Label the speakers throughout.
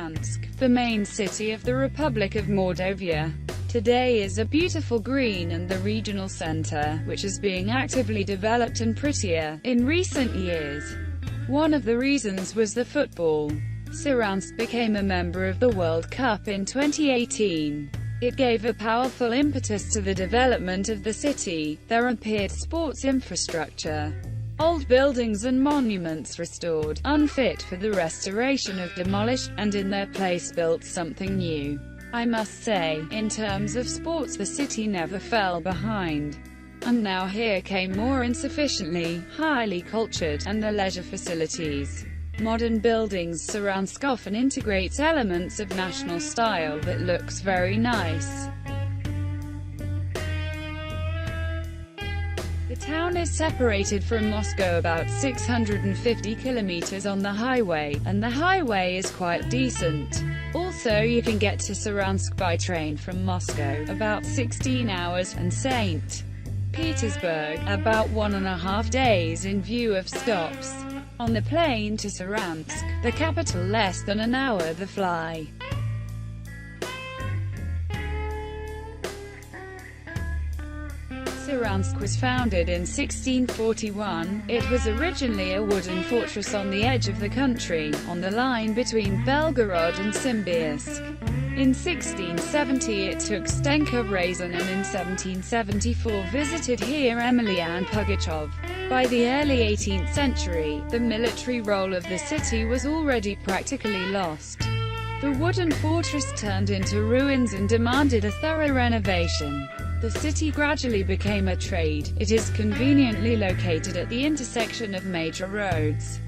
Speaker 1: Saransk, the main city of the Republic of Mordovia. Today is a beautiful green and the regional center, which is being actively developed and prettier in recent years. One of the reasons was the football. Saransk became a member of the World Cup in 2018. It gave a powerful impetus to the development of the city. There appeared sports infrastructure, old buildings and monuments restored, unfit for the restoration of demolished, and in their place built something new. I must say, in terms of sports the city never fell behind. And now here came more insufficiently, highly cultured, and the leisure facilities. Modern buildings. Saransk often integrates elements of national style that looks very nice. The town is separated from Moscow about 650 kilometers on the highway, and the highway is quite decent. Also you can get to Saransk by train from Moscow, about 16 hours, and St. Petersburg, about 1.5 days in view of stops. On the plane to Saransk, the capital, less than an hour the fly. Saransk was founded in 1641. It was originally a wooden fortress on the edge of the country, on the line between Belgorod and Simbirsk. In 1670 it took Stenka Razin, and in 1774 visited here Emelian Pugachev. By the early 18th century, the military role of the city was already practically lost. The wooden fortress turned into ruins and demanded a thorough renovation. The city gradually became a trade. It is conveniently located at the intersection of major roads.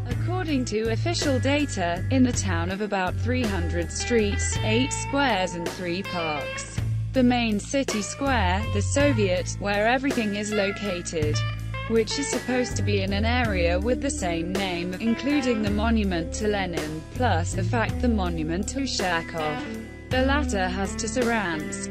Speaker 1: According to official data, in the town of about 300 streets, 8 squares and 3 parks. The main city square, the Soviet, where everything is located, which is supposed to be in an area with the same name, including the monument to Lenin, plus the fact the monument to Ushakov. The latter has to Saransk,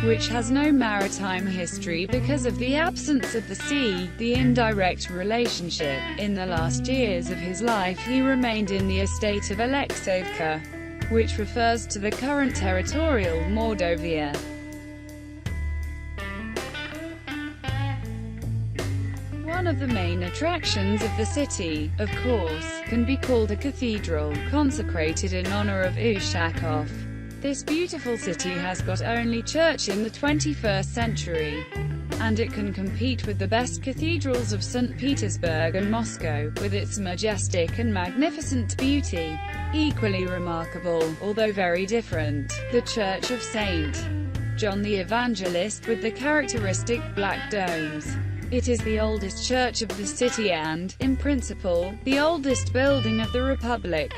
Speaker 1: which has no maritime history because of the absence of the sea, the indirect relationship. In the last years of his life he remained in the estate of Alexeyevka, which refers to the current territorial Mordovia. One of the main attractions of the city, of course, can be called a cathedral, consecrated in honor of Ushakov. This beautiful city has got only church in the 21st century, and it can compete with the best cathedrals of St. Petersburg and Moscow, with its majestic and magnificent beauty. Equally remarkable, although very different, the Church of St. John the Evangelist with the characteristic black domes. It is the oldest church of the city and, in principle, the oldest building of the Republic.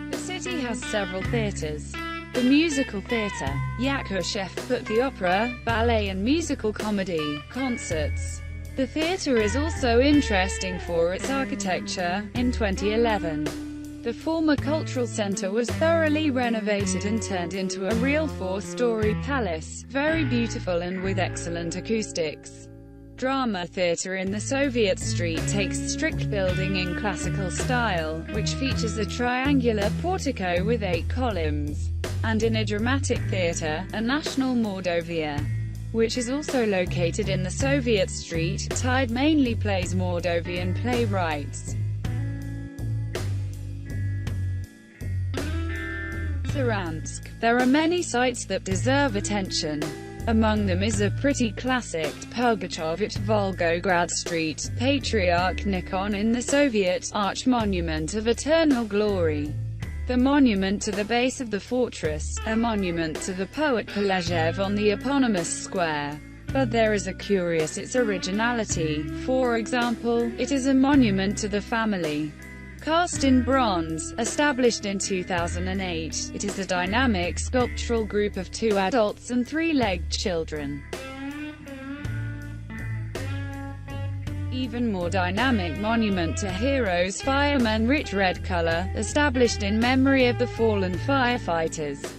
Speaker 1: The city has several theaters. The musical theater, Yakushev, put the opera, ballet and musical comedy, concerts. The theater is also interesting for its architecture. In 2011, the former cultural center was thoroughly renovated and turned into a real 4-story palace, very beautiful and with excellent acoustics. Drama theater in the Soviet Street takes strict building in classical style, which features a triangular portico with 8 columns. And in a dramatic theater, a National Mordovia, which is also located in the Soviet Street, Tide mainly plays Mordovian playwrights. Saransk. There are many sites that deserve attention. Among them is a pretty classic, Pugachev at Volgograd Street, Patriarch Nikon in the Soviet, Arch Monument of Eternal Glory. The monument to the base of the fortress, a monument to the poet Polezhev on the eponymous square. But there is a curious its originality. For example, it is a monument to the family. Cast in bronze, established in 2008, it is a dynamic sculptural group of 2 adults and 3-legged children. Even more dynamic monument to heroes firemen, rich red color, established in memory of the fallen firefighters.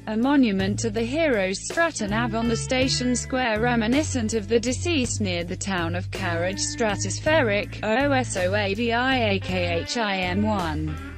Speaker 1: A monument to the heroes Stratanav on the station square reminiscent of the deceased near the town of Karaj Stratospheric, OSOAVIAKHIM1.